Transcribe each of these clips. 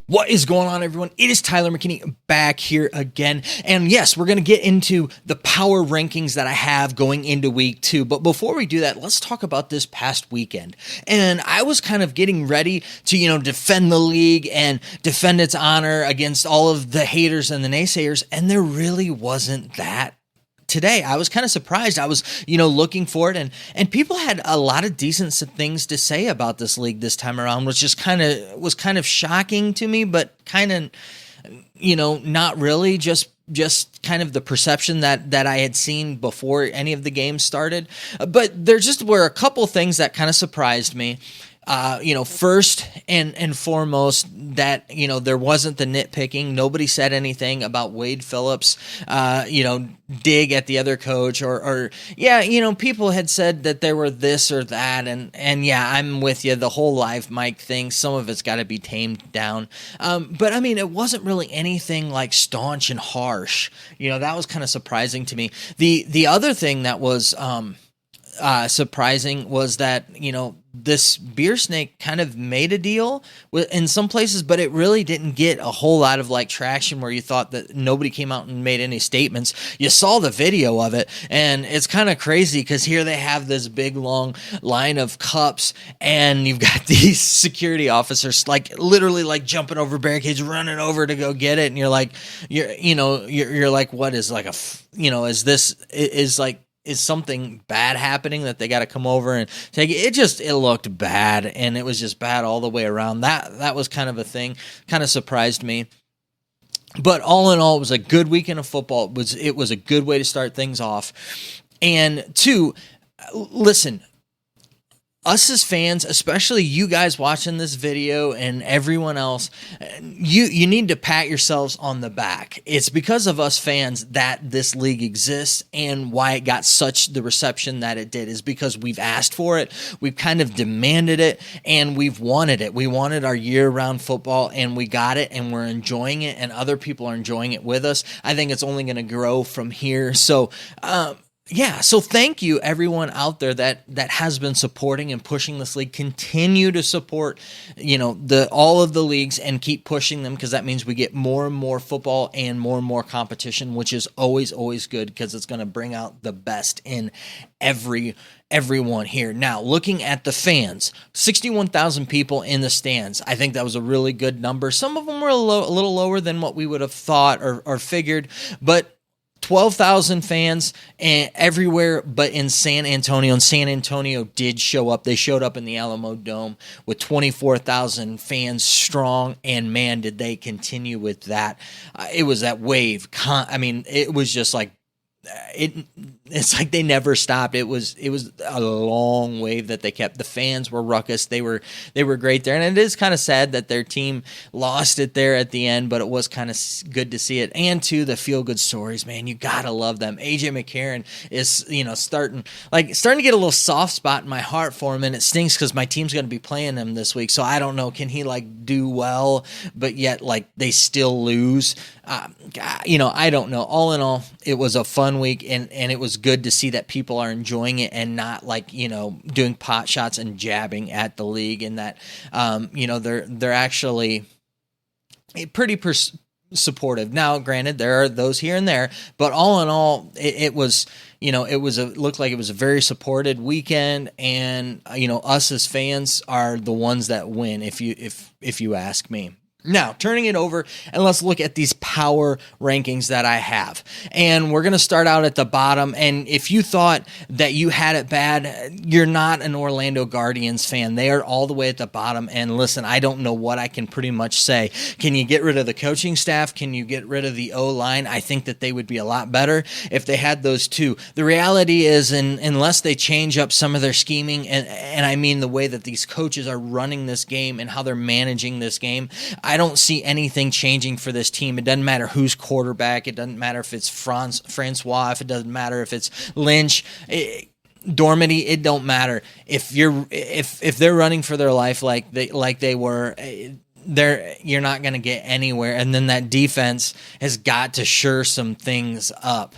What is going on, everyone? It is Tyler McKinney back here again. And yes, we're going to get into the power rankings that I have going into week 2. But before we do that, let's talk about this past weekend. And I was kind of getting ready to, defend the league and defend its honor against all of the haters and the naysayers. And there really wasn't that today. I was kind of surprised. I was, looking for it, and people had a lot of decent things to say about this league this time around, which just kind of shocking to me, but kind of, not really, just kind of the perception that I had seen before any of the games started. But there just were a couple things that kind of surprised me. First and foremost, that, there wasn't the nitpicking. Nobody said anything about Wade Phillips, dig at the other coach or people had said that there were this or that. And yeah, I'm with you. The whole live mic thing, some of it's got to be tamed down. But I mean, it wasn't really anything like staunch and harsh. That was kind of surprising to me. The other thing that was, surprising was that, this beer snake kind of made a deal in some places, but it really didn't get a whole lot of traction where you thought that nobody came out and made any statements. You saw the video of it, and it's kind of crazy because here they have this big long line of cups, and you've got these security officers literally jumping over barricades, running over to go get it, and you're like, what is is something bad happening that they got to come over and take it? It looked bad, and it was just bad all the way around. That was kind of a thing, kind of surprised me. But all in all, it was a good weekend of football. It was a good way to start things off. And two, listen, us as fans, especially you guys watching this video and everyone else, you need to pat yourselves on the back. It's because of us fans that this league exists, and why it got such the reception that it did is because we've asked for it, we've kind of demanded it, and we've wanted it. We wanted our year-round football, and we got it, and we're enjoying it, and other people are enjoying it with us. I think it's only going to grow from here. So, so thank you everyone out there that has been supporting and pushing this league. Continue to support, all of the leagues and keep pushing them, because that means we get more and more football and more competition, which is always good because it's going to bring out the best in everyone here. Now, looking at the fans, 61,000 people in the stands. I think that was a really good number. Some of them were a little lower than what we would have thought or figured, but 12,000 fans everywhere but in San Antonio. And San Antonio did show up. They showed up in the Alamo Dome with 24,000 fans strong, and man, did they continue with that. It was that wave. It was just like, it's like they never stopped. It was a long wave that they kept. The fans were ruckus. They were great there, and it is kind of sad that their team lost it there at the end, but it was kind of good to see it. And too, the feel good stories, man, you gotta love them. AJ McCarron is starting to get a little soft spot in my heart for him, and it stinks because my team's going to be playing him this week, so I don't know, can he do well, but yet they still lose? I don't know. All in all, it was a fun week, and it was good to see that people are enjoying it and not doing pot shots and jabbing at the league, and that they're actually pretty supportive. Now, granted, there are those here and there, but all in all, it was looked like it was a very supported weekend, and us as fans are the ones that win, if you ask me. Now, turning it over, and let's look at these power rankings that I have. And we're going to start out at the bottom. And if you thought that you had it bad, you're not an Orlando Guardians fan. They are all the way at the bottom. And listen, I don't know what I can pretty much say. Can you get rid of the coaching staff? Can you get rid of the O-line? I think that they would be a lot better if they had those two. The reality is, unless they change up some of their scheming, and I mean the way that these coaches are running this game and how they're managing this game, I don't see anything changing for this team. It doesn't matter who's quarterback. It doesn't matter if it's Francois. If it doesn't matter if it's Lynch, Dormady. It don't matter if they're running for their life like they were. You're not going to get anywhere. And then that defense has got to shore some things up.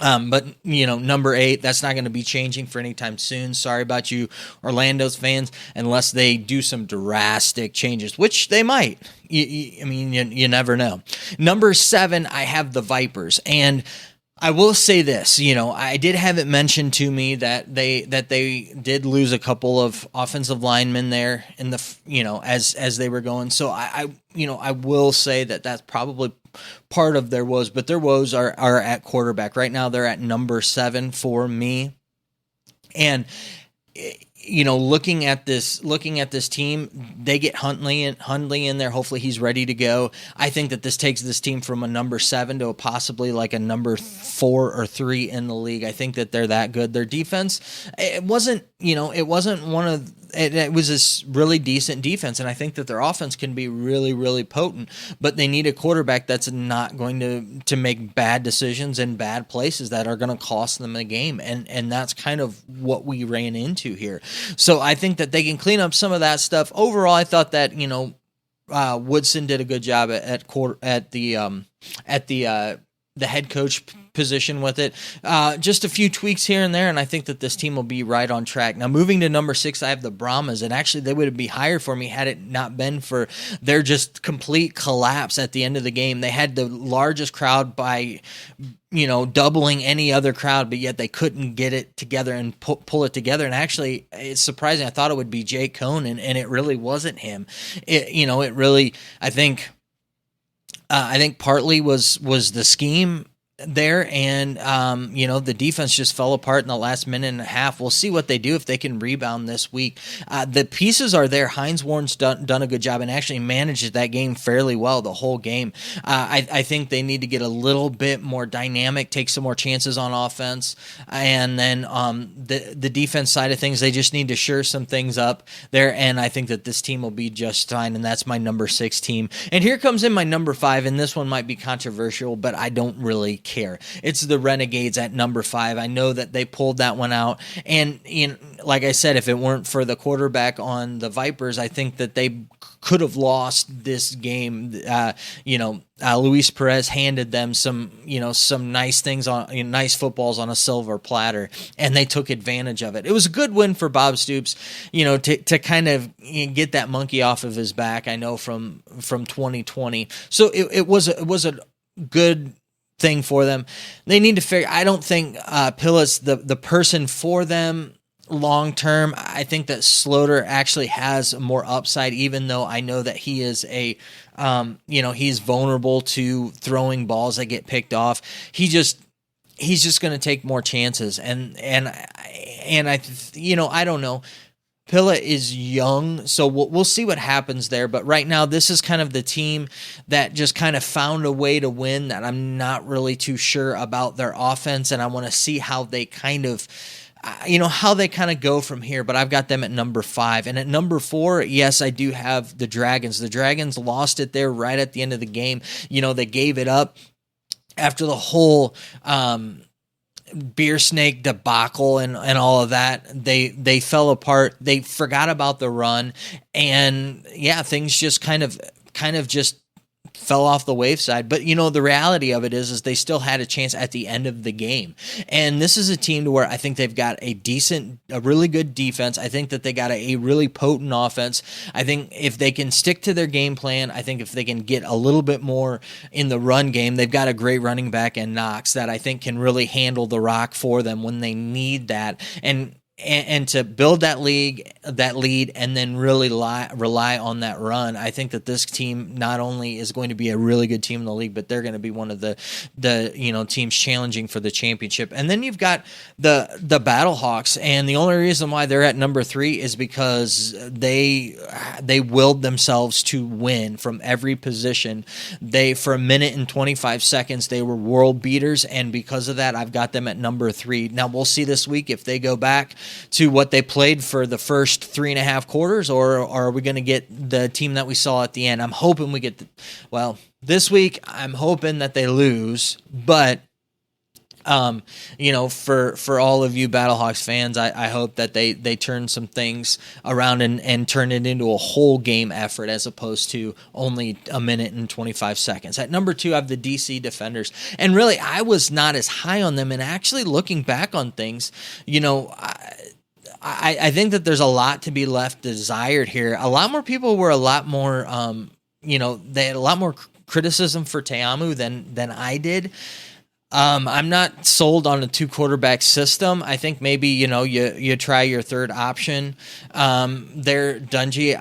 But, number 8, that's not going to be changing for any time soon. Sorry about you, Orlando's fans, unless they do some drastic changes, which they might. You never know. Number 7, I have the Vipers. And I will say this, I did have it mentioned to me that they did lose a couple of offensive linemen there in the, as they were going. So I will say that that's probably part of their woes, but their woes are at quarterback. Right now they're at number 7 for me. And looking at this team, they get Hundley in there. Hopefully he's ready to go. I think that this takes this team from a number 7 to possibly like a number 4 or 3 in the league. I think that they're that good. Their defense, it wasn't one of, it was a really decent defense, and I think that their offense can be really, really potent, but they need a quarterback that's not going to make bad decisions in bad places that are going to cost them a game, and that's kind of what we ran into here. So I think that they can clean up some of that stuff. Overall, I thought that Woodson did a good job at the head coach position with it. Just a few tweaks here and there, and I think that this team will be right on track. Now, moving to number 6, I have the Brahmas, and actually they would be higher for me had it not been for their just complete collapse at the end of the game. They had the largest crowd by doubling any other crowd, but yet they couldn't get it together and pull it together. And actually, it's surprising. I thought it would be Jake Cohn, and it really wasn't him. It really, I think partly was the scheme there, and the defense just fell apart in the last minute and a half. We'll see what they do if they can rebound this week. The pieces are there. Hines Ward's done a good job and actually managed that game fairly well the whole game. I think they need to get a little bit more dynamic, take some more chances on offense, and then the defense side of things, they just need to shore some things up there, and I think that this team will be just fine, and that's my number 6 team. And here comes in my number 5, and this one might be controversial, but I don't really care. It's the Renegades at number 5. I know that they pulled that one out, and like I said, if it weren't for the quarterback on the Vipers, I think that they could have lost this game. Luis Perez handed them some nice things on nice footballs on a silver platter, and they took advantage of it. It was a good win for Bob Stoops, to kind of get that monkey off of his back. I know from 2020, so it was a good thing for them. They need to figure. I don't think Pilla's the person for them long term. I think that Sloter actually has more upside, even though I know that he is he's vulnerable to throwing balls that get picked off. He's just going to take more chances, and I don't know. Pilla is young, so we'll see what happens there. But right now, this is kind of the team that just kind of found a way to win that I'm not really too sure about their offense, and I want to see how they kind of go from here. But I've got them at number 5. And at number 4, yes, I do have the Dragons. The Dragons lost it there right at the end of the game. They gave it up after the whole beer snake debacle and all of that. They fell apart. They forgot about the run, and things just kind of just fell off the wayside. But the reality of it is they still had a chance at the end of the game. And this is a team to where I think they've got a really good defense. I think that they got a really potent offense. I think if they can stick to their game plan, I think if they can get a little bit more in the run game, they've got a great running back in Knox that I think can really handle the rock for them when they need that. And to build that lead and then really rely on that run, I think that this team not only is going to be a really good team in the league, but they're going to be one of the teams challenging for the championship. And then you've got the Battlehawks, and the only reason why they're at number 3 is because they willed themselves to win from every position. For a minute and 25 seconds, they were world beaters, and because of that, I've got them at number 3. Now we'll see this week if they go back to what they played for the first 3.5 quarters, or are we going to get the team that we saw at the end? I'm hoping we get this week I'm hoping that they lose, but For all of you Battlehawks fans, I hope that they turn some things around and turn it into a whole game effort as opposed to only a minute and 25 seconds. At number 2, I have the DC Defenders. And really, I was not as high on them. And actually looking back on things, I think that there's a lot to be left desired here. A lot more people were a lot more, they had a lot more criticism for Te'amu than I did. I'm not sold on a 2-quarterback system. I think maybe, you try your third option there, Dungy,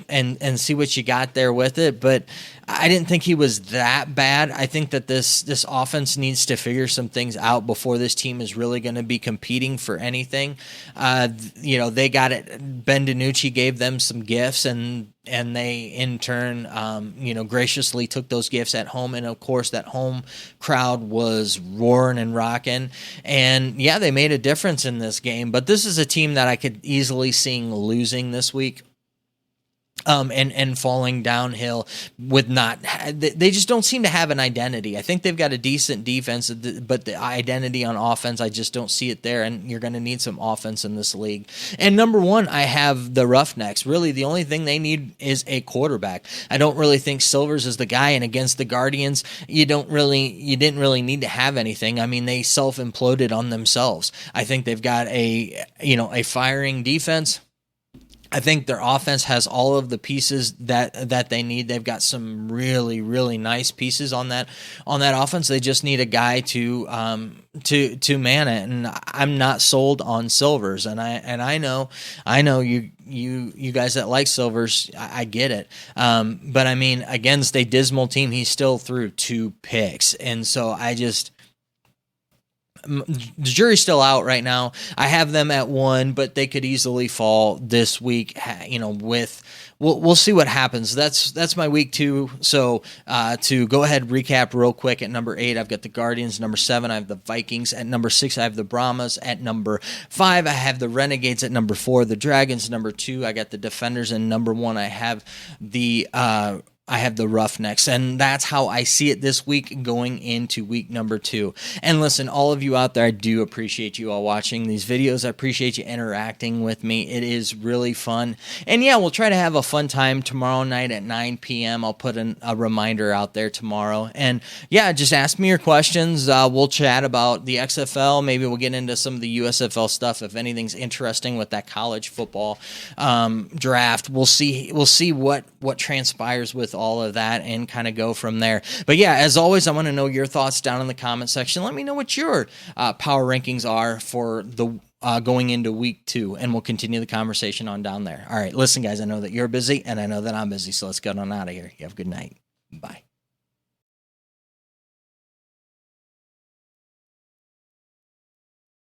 and see what you got there with it. But I didn't think he was that bad. I think that this offense needs to figure some things out before this team is really going to be competing for anything. They got it. Ben DiNucci gave them some gifts, and they in turn, graciously took those gifts at home. And of course, that home crowd was roaring and rocking. And yeah, they made a difference in this game. But this is a team that I could easily see losing this week. And falling downhill with they just don't seem to have an identity. I think they've got a decent defense, but the identity on offense, I just don't see it there, and you're going to need some offense in this league. And number 1, I have the Roughnecks. Really, the only thing they need is a quarterback. I don't really think Silvers is the guy, and against the Guardians, you didn't really need to have anything. I mean, they self-imploded on themselves. I think they've got a firing defense. I think their offense has all of the pieces that they need. They've got some really, really nice pieces on that offense. They just need a guy to man it. And I'm not sold on Silvers. And I know you guys that like Silvers, I get it. But I mean, against a dismal team, he still threw 2 picks. And so the jury's still out right now. I have them at 1, but they could easily fall this week. We'll see what happens. That's my week 2. So to go ahead and recap real quick, at number 8, I've got the Guardians. Number 7, I have the Vikings. At number 6, I have the Brahmas. At number 5, I have the Renegades. At number 4, the Dragons. Number 2, I got the Defenders. And number 1, I have the Roughnecks, and that's how I see it this week going into week number 2. And listen, all of you out there, I do appreciate you all watching these videos. I appreciate you interacting with me. It is really fun. And yeah, we'll try to have a fun time tomorrow night at 9 p.m. I'll put a reminder out there tomorrow. And yeah, just ask me your questions. We'll chat about the XFL. Maybe we'll get into some of the USFL stuff if anything's interesting with that college football draft. We'll see what transpires with all of that and kind of go from there. But yeah, as always, I want to know your thoughts down in the comment section. Let me know what your power rankings are for the going into week 2, and we'll continue the conversation on down there. All right, listen, guys, I know that you're busy, and I know that I'm busy, so let's get on out of here. You have a good night. Bye.